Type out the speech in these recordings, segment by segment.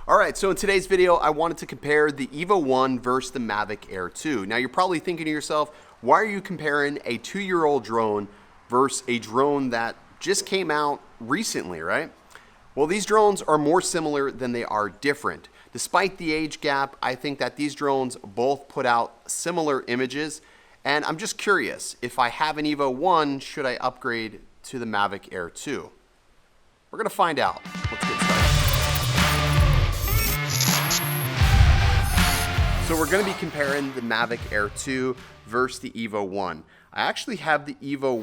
All right, so in today's video, I wanted to compare the EVO 1 versus the Mavic Air 2. Now you're probably thinking to yourself, why are you comparing a 2-year-old drone versus a drone that just came out recently, right? Well, these drones are more similar than they are different. Despite the age gap, I think that these drones both put out similar images, and I'm just curious, if I have an EVO 1, should I upgrade to the Mavic Air 2? We're gonna find out. Let's get started. So we're going to be comparing the Mavic Air 2 versus the EVO 1. I actually have the EVO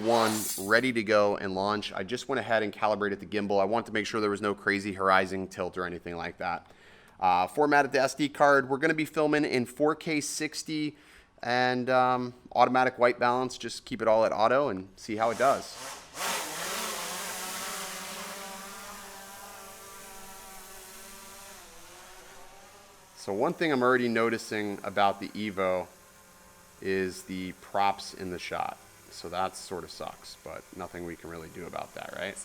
1 ready to go and launch. I just went ahead and calibrated the gimbal. I wanted to make sure there was no crazy horizon tilt or anything like that. Formatted the SD card. We're going to be filming in 4K 60 and automatic white balance. Just keep it all at auto and see how it does. So one thing I'm already noticing about the EVO is the props in the shot. So that sort of sucks, but nothing we can really do about that, right?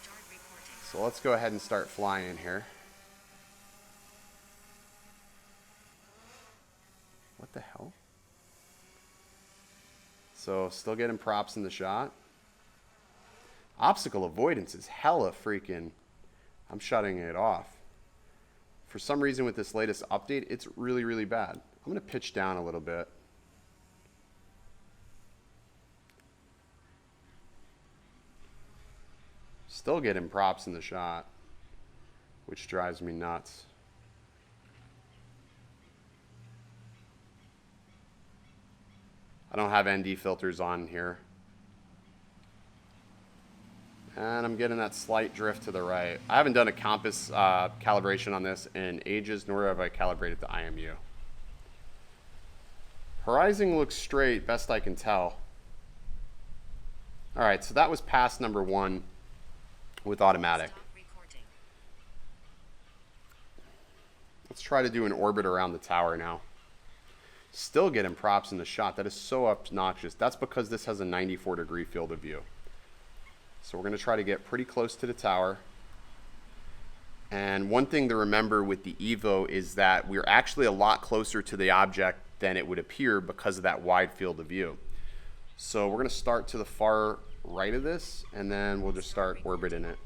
So let's go ahead and start flying here. What the hell? So still getting props in the shot. Obstacle avoidance is hella freaking, I'm shutting it off. For some reason with this latest update, it's really, really bad. I'm going to pitch down a little bit. Still getting props in the shot, which drives me nuts. I don't have ND filters on here. And I'm getting that slight drift to the right. I haven't done a compass calibration on this in ages, nor have I calibrated the IMU. Horizon looks straight, best I can tell. All right, so that was pass number 1 with automatic. Let's try to do an orbit around the tower now. Still getting props in the shot. That is so obnoxious. That's because this has a 94-degree field of view. So we're going to try to get pretty close to the tower. And one thing to remember with the EVO is that we're actually a lot closer to the object than it would appear because of that wide field of view. So we're going to start to the far right of this, and then we'll just start orbiting it.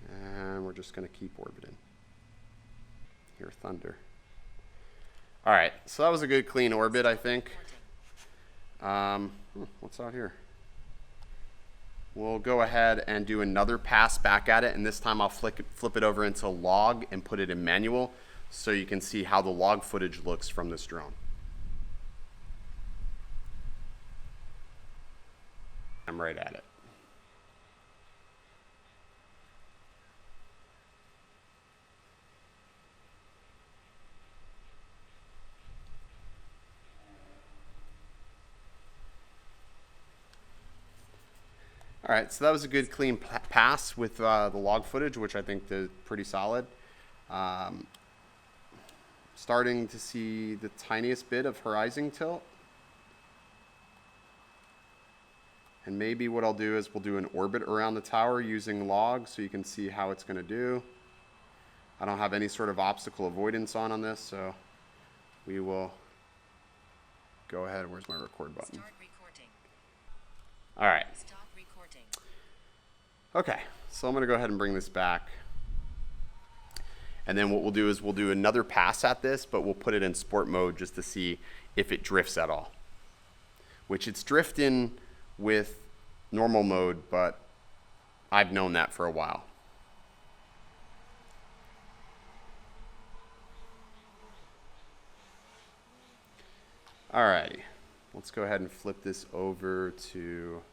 And we're just going to keep orbiting. Hear thunder. All right, so that was a good clean orbit, I think. What's out here? We'll go ahead and do another pass back at it, and this time I'll flip it over into log and put it in manual so you can see how the log footage looks from this drone. I'm right at it. All right, so that was a good clean pass with the log footage, which I think is pretty solid. Starting to see the tiniest bit of horizon tilt. And maybe what I'll do is we'll do an orbit around the tower using log so you can see how it's going to do. I don't have any sort of obstacle avoidance on this, so we will go ahead. Where's my record button? Start recording. All right. Stop recording. Okay, so I'm going to go ahead and bring this back. And then what we'll do is we'll do another pass at this, but we'll put it in sport mode just to see if it drifts at all. Which it's drifting with normal mode, but I've known that for a while. Alrighty, let's go ahead and flip this over to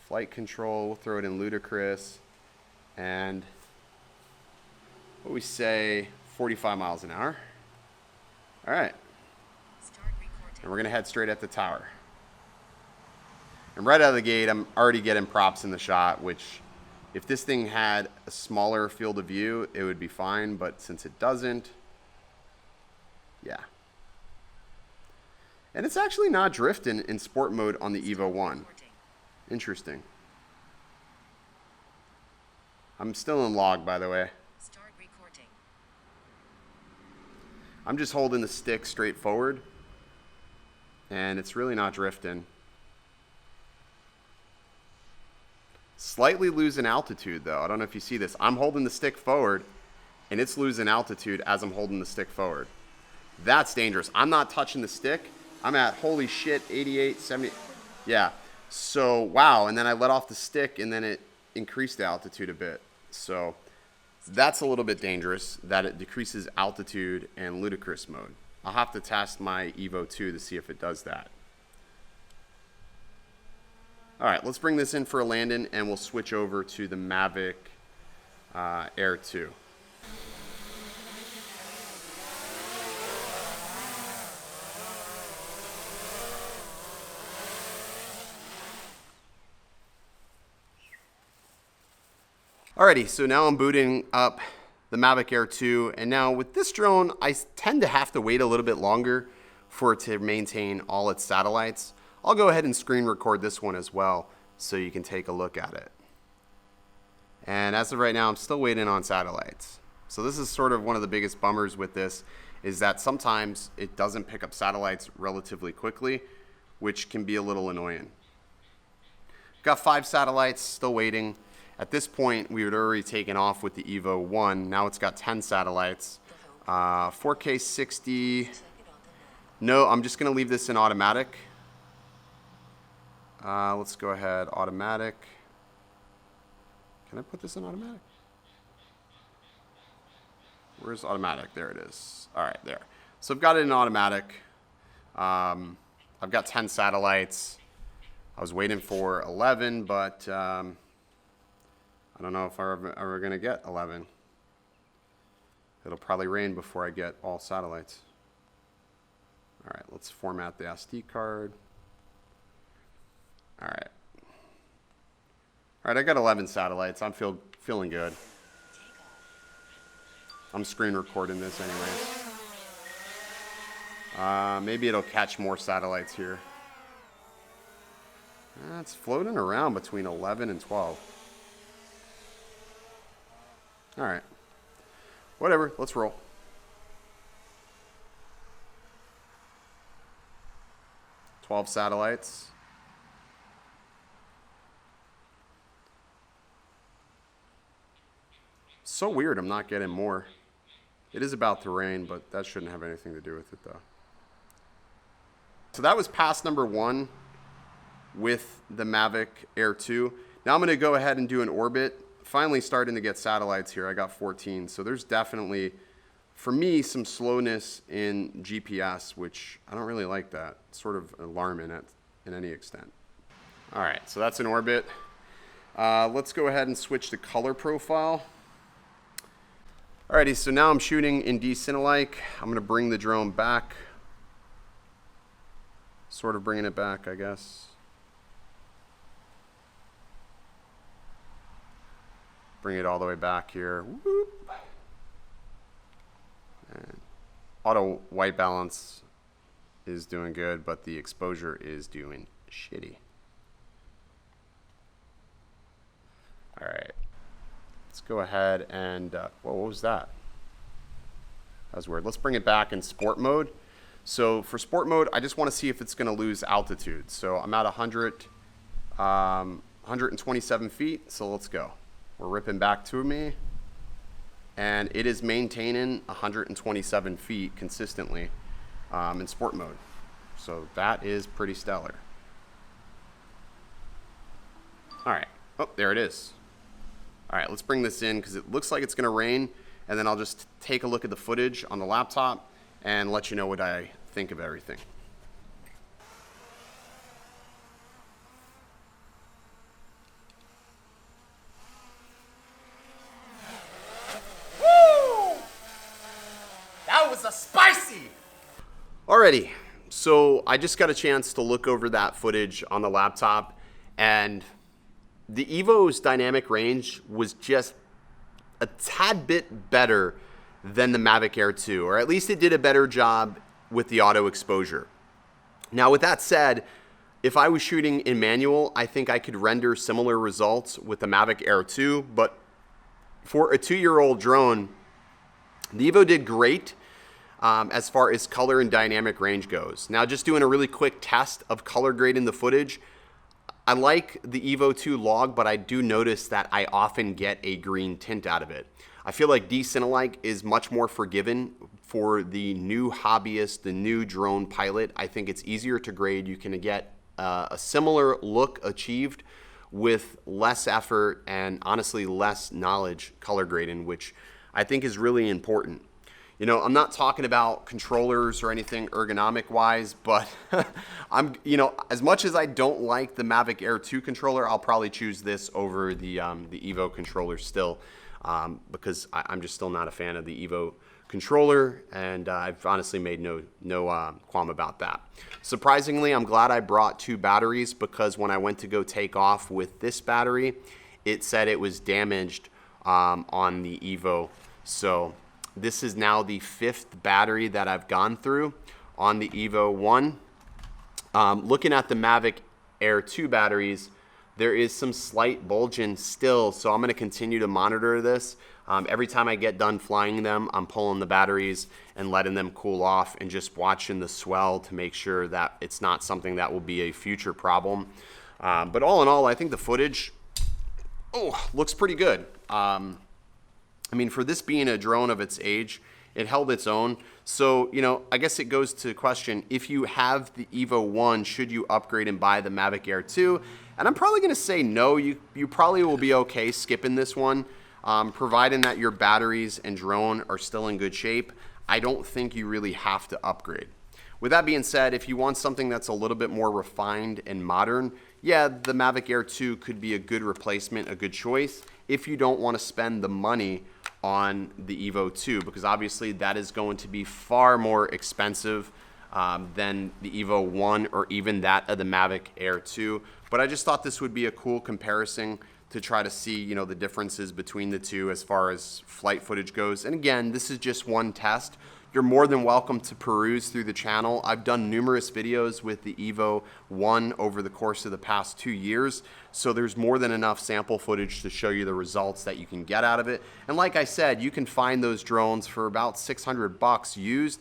flight control. We'll throw it in ludicrous, and what we say, 45 miles an hour. All right, and we're gonna head straight at the tower. And right out of the gate, I'm already getting props in the shot, which if this thing had a smaller field of view, it would be fine, but since it doesn't, yeah. And it's actually not drifting in sport mode on the EVO 1. Interesting. I'm still in log, by the way. Start recording. I'm just holding the stick straight forward, and it's really not drifting. Slightly losing altitude though. I don't know if you see this. I'm holding the stick forward, and it's losing altitude as I'm holding the stick forward. That's dangerous. I'm not touching the stick. I'm at, holy shit, 88, 70. Yeah. So, wow. And then I let off the stick, and then it increased the altitude a bit. So that's a little bit dangerous that it decreases altitude in ludicrous mode. I'll have to test my EVO 2 to see if it does that. All right, let's bring this in for a landing, and we'll switch over to the Mavic Air 2. Alrighty, so now I'm booting up the Mavic Air 2, and now with this drone, I tend to have to wait a little bit longer for it to maintain all its satellites. I'll go ahead and screen record this one as well so you can take a look at it. And as of right now, I'm still waiting on satellites. So this is sort of one of the biggest bummers with this, is that sometimes it doesn't pick up satellites relatively quickly, which can be a little annoying. Got 5 satellites, still waiting. At this point, we had already taken off with the EVO 1. Now it's got 10 satellites. 4K 60. No, I'm just going to leave this in automatic. Let's go ahead, automatic. Can I put this in automatic? Where's automatic? There it is. All right, there. So I've got it in automatic. I've got 10 satellites. I was waiting for 11, but I don't know if I'm ever going to get 11. It'll probably rain before I get all satellites. All right, let's format the SD card. All right. All right, I got 11 satellites. I'm feeling good. I'm screen recording this anyways. Maybe it'll catch more satellites here. It's floating around between 11 and 12. All right. Whatever, let's roll. Twelve satellites. So weird I'm not getting more. It is about to rain, but that shouldn't have anything to do with it though. So that was pass number 1 with the Mavic Air 2. Now I'm gonna go ahead and do an orbit. Finally starting to get satellites here. I got 14. So there's definitely, for me, some slowness in GPS, which I don't really like that. It's sort of alarming in any extent. All right, so that's an orbit. Let's go ahead and switch to color profile. Alrighty, so now I'm shooting in D-Cinelike. I'm gonna bring the drone back. Sort of bringing it back, I guess. Bring it all the way back here. Whoop. And auto white balance is doing good, but the exposure is doing shitty. All right, let's go ahead and, whoa, what was that? That was weird. Let's bring it back in sport mode. So for sport mode, I just want to see if it's going to lose altitude. So I'm at 127 feet, so let's go. We're ripping back to me, and it is maintaining 127 feet consistently in sport mode. So that is pretty stellar. All right, oh, there it is. All right, let's bring this in because it looks like it's gonna rain, and then I'll just take a look at the footage on the laptop and let you know what I think of everything. Spicy! Alrighty, so I just got a chance to look over that footage on the laptop, and the EVO's dynamic range was just a tad bit better than the Mavic Air 2, or at least it did a better job with the auto exposure. Now with that said, if I was shooting in manual, I think I could render similar results with the Mavic Air 2, but for a 2-year-old drone, the EVO did great as far as color and dynamic range goes. Now, just doing a really quick test of color grading the footage, I like the EVO 2 log, but I do notice that I often get a green tint out of it. I feel like D-Cinelike is much more forgiving for the new hobbyist, the new drone pilot. I think it's easier to grade. You can get a similar look achieved with less effort and honestly less knowledge color grading, which I think is really important. You know, I'm not talking about controllers or anything ergonomic wise, but as much as I don't like the Mavic Air 2 controller, I'll probably choose this over the EVO controller still, because I'm just still not a fan of the EVO controller, and I've honestly made no qualm about that. Surprisingly, I'm glad I brought 2 batteries, because when I went to go take off with this battery, it said it was damaged on the EVO. So this is now the 5th battery that I've gone through on the EVO 1. Looking at the Mavic Air 2 batteries, there is some slight bulging still, so I'm going to continue to monitor this. Every time I get done flying them, I'm pulling the batteries and letting them cool off and just watching the swell to make sure that it's not something that will be a future problem. But all in all, I think the footage looks pretty good. I mean, for this being a drone of its age, it held its own. So, I guess it goes to question, if you have the EVO 1, should you upgrade and buy the Mavic Air 2? And I'm probably going to say no. You probably will be okay skipping this one, providing that your batteries and drone are still in good shape. I don't think you really have to upgrade. With that being said, if you want something that's a little bit more refined and modern, yeah, the Mavic Air 2 could be a good replacement, a good choice, if you don't want to spend the money on the EVO 2, because obviously that is going to be far more expensive than the EVO 1 or even that of the Mavic Air 2. But I just thought this would be a cool comparison to try to see, the differences between the two as far as flight footage goes. And again, this is just one test. You're more than welcome to peruse through the channel. I've done numerous videos with the EVO 1 over the course of the past 2 years, so there's more than enough sample footage to show you the results that you can get out of it. And like I said, you can find those drones for about $600 used,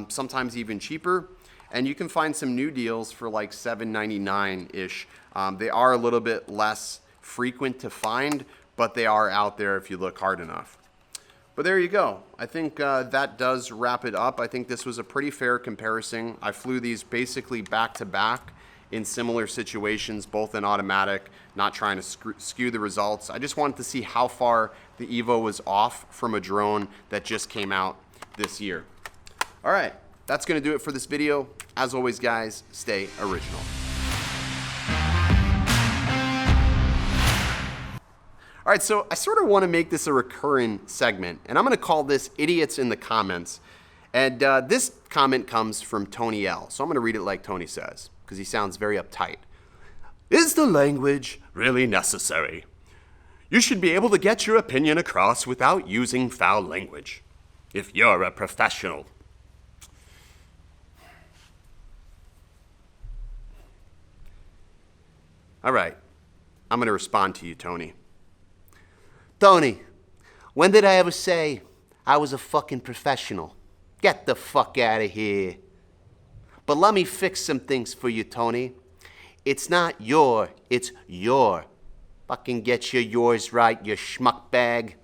sometimes even cheaper. And you can find some new deals for like $799-ish. They are a little bit less frequent to find, but they are out there if you look hard enough. But there you go. I think that does wrap it up. I think this was a pretty fair comparison. I flew these basically back to back in similar situations, both in automatic, not trying to skew the results. I just wanted to see how far the EVO was off from a drone that just came out this year. All right, that's gonna do it for this video. As always, guys, stay original. All right, so I sort of want to make this a recurring segment, and I'm going to call this Idiots in the Comments. And this comment comes from Tony L. So I'm going to read it like Tony says, because he sounds very uptight. Is the language really necessary? You should be able to get your opinion across without using foul language, if you're a professional. All right, I'm going to respond to you, Tony. Tony, when did I ever say I was a fucking professional? Get the fuck out of here. But let me fix some things for you, Tony. It's not your, it's your. Fucking get your yours right, you schmuck bag.